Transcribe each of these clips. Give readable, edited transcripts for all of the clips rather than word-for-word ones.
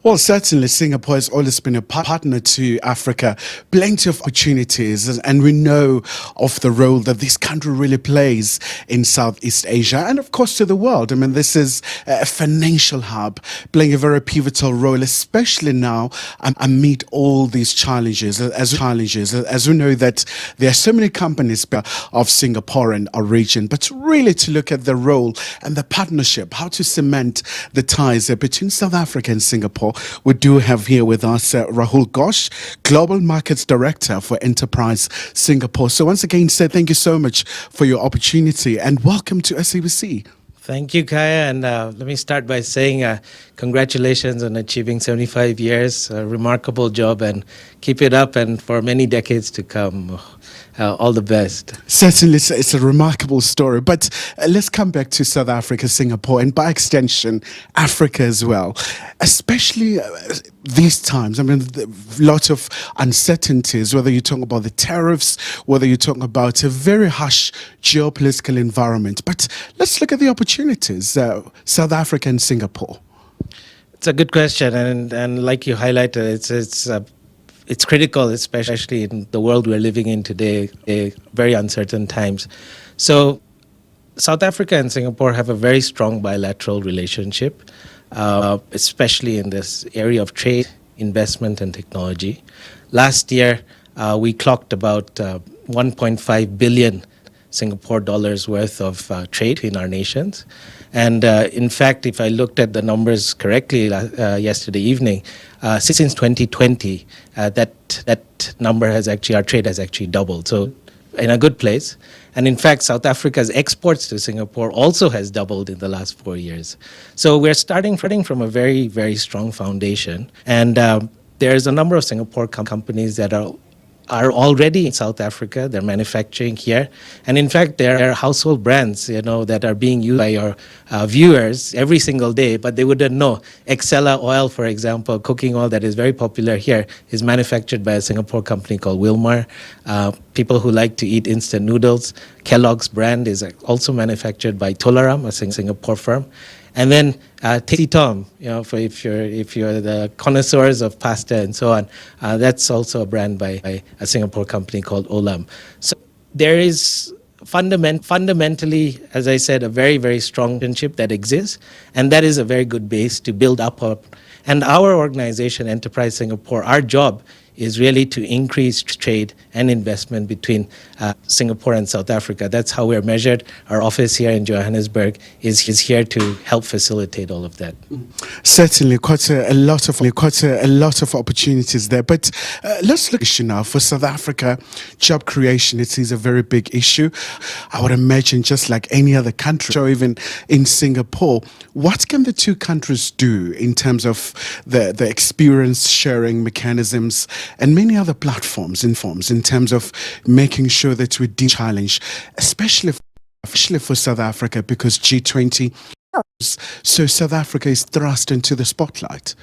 Well, certainly Singapore has always been a partner to Africa, plenty of opportunities, and we know of the role that this country really plays in Southeast Asia and, of course, to the world. I mean, this is a financial hub playing a very pivotal role, especially now amid all these challenges. As we know that there are so many companies of Singaporean origin, but really to look at the role and the partnership, how to cement the ties between South Africa and Singapore. We do have here with us Rahul Ghosh, Global Markets Director for Enterprise Singapore. So once again, sir, thank you so much for your opportunity and welcome to SABC. Thank you, Kaya. And let me start by saying congratulations on achieving 75 years. A remarkable job, and keep it up, and for many decades to come. All the best. Certainly, it's a remarkable story. But let's come back to South Africa, Singapore, and by extension, Africa as well. Especially these times, I mean, a lot of uncertainties, whether you're talking about the tariffs, whether you're talking about a very harsh geopolitical environment. But let's look at the opportunities, South Africa and Singapore. It's a good question. And like you highlighted, it's critical, especially in the world we're living in today, very uncertain times. So South Africa and Singapore have a very strong bilateral relationship, especially in this area of trade, investment, and technology. Last year, we clocked about 1.5 billion Singapore dollars worth of trade in our nations. And in fact, if I looked at the numbers correctly yesterday evening, since 2020, that number our trade has actually doubled. So in a good place. And in fact, South Africa's exports to Singapore also has doubled in the last 4 years. So we're starting from a very, very strong foundation. And there's a number of Singapore companies that are already in South Africa. They're manufacturing here. And in fact, there are household brands, that are being used by your viewers every single day, but they wouldn't know. Excella oil, for example, cooking oil that is very popular here, is manufactured by a Singapore company called Wilmar. People who like to eat instant noodles, Kellogg's brand is also manufactured by Tolaram, a Singapore firm. And then Tasty Tom, for if you're the connoisseurs of pasta and so on, that's also a brand by a Singapore company called Olam. So there is fundamentally, as I said, a very, very strong relationship that exists, and that is a very good base to build up on. And our organization, Enterprise Singapore, our job is really to increase trade and investment between Singapore and South Africa. That's how we're measured. Our office here in Johannesburg is here to help facilitate all of that. Certainly, quite a lot of opportunities there. But let's look at now for South Africa. Job creation, it is a very big issue. I would imagine, just like any other country, or even in Singapore, what can the two countries do in terms of the experience sharing mechanisms and many other platforms in terms of making sure that we challenge, especially for South Africa, because G20, so South Africa is thrust into the spotlight.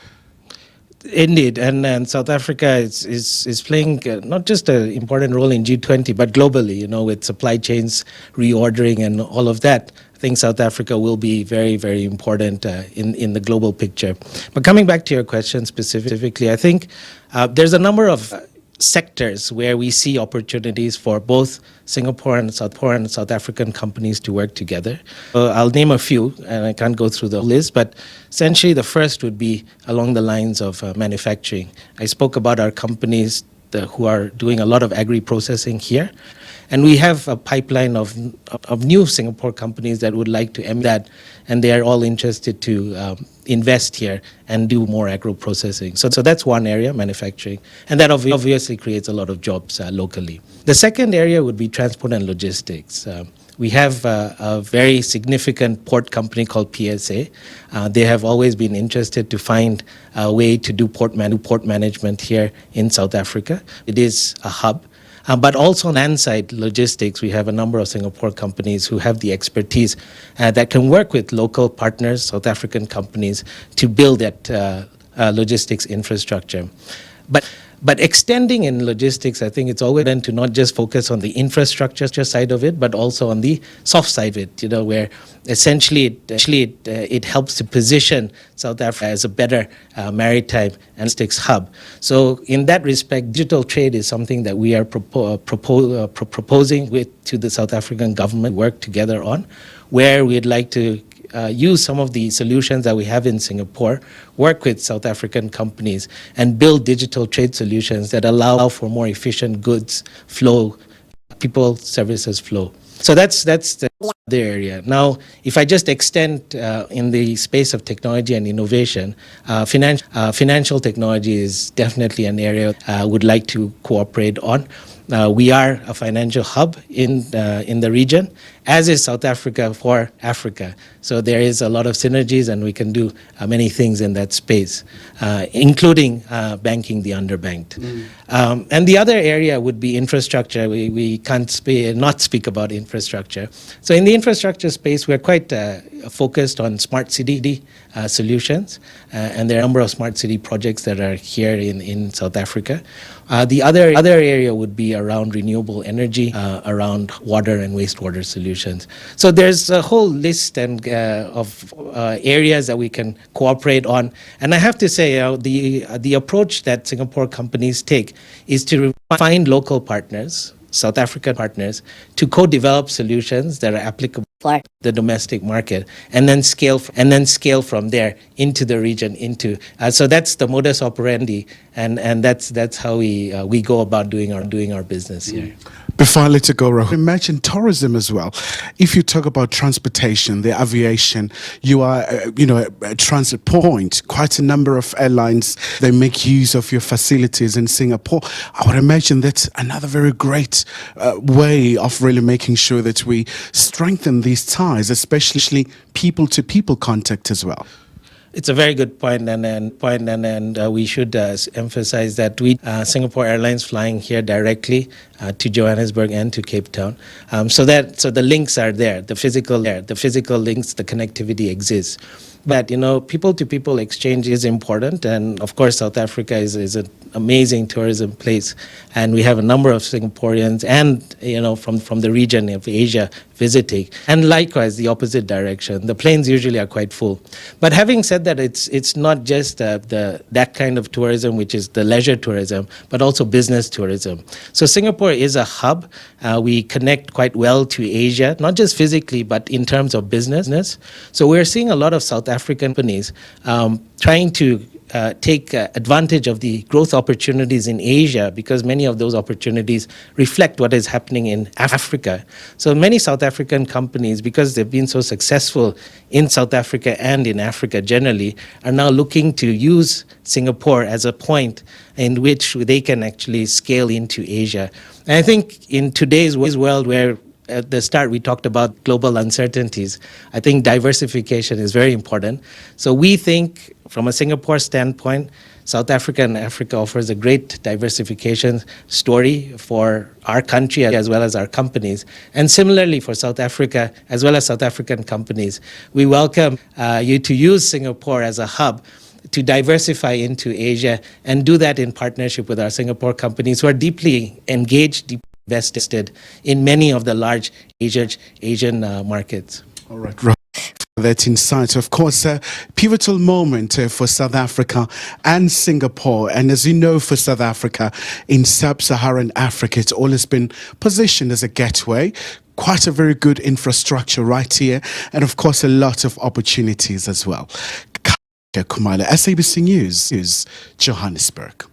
Indeed, and South Africa is playing not just an important role in G20, but globally, with supply chains reordering and all of that. I think South Africa will be very, very important in the global picture. But coming back to your question specifically, I think there's a number of sectors where we see opportunities for both Singapore and South African companies to work together. I'll name a few, and I can't go through the list, but essentially the first would be along the lines of manufacturing. I spoke about our companies who are doing a lot of agri-processing here. And we have a pipeline of new Singapore companies that would like to emulate that, and they are all interested to invest here and do more agro-processing. So that's one area, manufacturing. And that obviously creates a lot of jobs locally. The second area would be transport and logistics. We have a very significant port company called PSA. They have always been interested to find a way to do port management here in South Africa. It is a hub. But also on landside logistics, we have a number of Singapore companies who have the expertise that can work with local partners, South African companies, to build that logistics infrastructure. But But extending in logistics, I think it's always meant to not just focus on the infrastructure side of it, but also on the soft side of it, where essentially it helps to position South Africa as a better maritime and logistics hub. So in that respect, digital trade is something that we are proposing to the South African government, work together on, where we'd like to use some of the solutions that we have in Singapore, work with South African companies, and build digital trade solutions that allow for more efficient goods flow, people, services flow. So that's the other area. Now, if I just extend in the space of technology and innovation, financial technology is definitely an area I would like to cooperate on. We are a financial hub in the region, as is South Africa for Africa. So there is a lot of synergies, and we can do many things in that space, including banking the underbanked. And the other area would be infrastructure. We can't not speak about infrastructure. So in the infrastructure space, we're quite focused on smart city solutions, and there are a number of smart city projects that are here in South Africa. The other area would be around renewable energy, around water and wastewater solutions. So there's a whole list of areas that we can cooperate on. And I have to say, the approach that Singapore companies take is to find local partners, South African partners, to co-develop solutions that are applicable for the domestic market, and then scale from there into the region. So that's the modus operandi, and that's how we go about doing our business here. Before I let you go, Rahul, imagine tourism as well. If you talk about transportation, the aviation, you are, a transit point. Quite a number of airlines, they make use of your facilities in Singapore. I would imagine that's another very great way of really making sure that we strengthen these ties, especially people-to-people contact as well. It's a very good point, and we should emphasize that Singapore Airlines flying here directly to Johannesburg and to Cape Town, so the links are there, the physical links, the connectivity exists. But people-to-people exchange is important, and of course South Africa is an amazing tourism place, and we have a number of Singaporeans and from the region of Asia visiting, and likewise the opposite direction. The planes usually are quite full. But having said that, it's not just that kind of tourism, which is the leisure tourism, but also business tourism. So Singapore is a hub. We connect quite well to Asia, not just physically, but in terms of business. So we're seeing a lot of South African companies trying to take advantage of the growth opportunities in Asia, because many of those opportunities reflect what is happening in Africa. So many South African companies, because they've been so successful in South Africa and in Africa generally, are now looking to use Singapore as a point in which they can actually scale into Asia. And I think in today's world, where at the start we talked about global uncertainties, I think diversification is very important. So we think from a Singapore standpoint, South Africa and Africa offers a great diversification story for our country as well as our companies. And similarly for South Africa as well as South African companies, we welcome you to use Singapore as a hub to diversify into Asia, and do that in partnership with our Singapore companies who are deeply engaged, deeply invested in many of the large Asian markets. All right. That insight, of course, a pivotal moment for South Africa and Singapore. And as you know, for South Africa, in sub-Saharan Africa, it's always been positioned as a gateway. Quite a very good infrastructure right here. And of course, a lot of opportunities as well. Khumalo, SABC News, Johannesburg.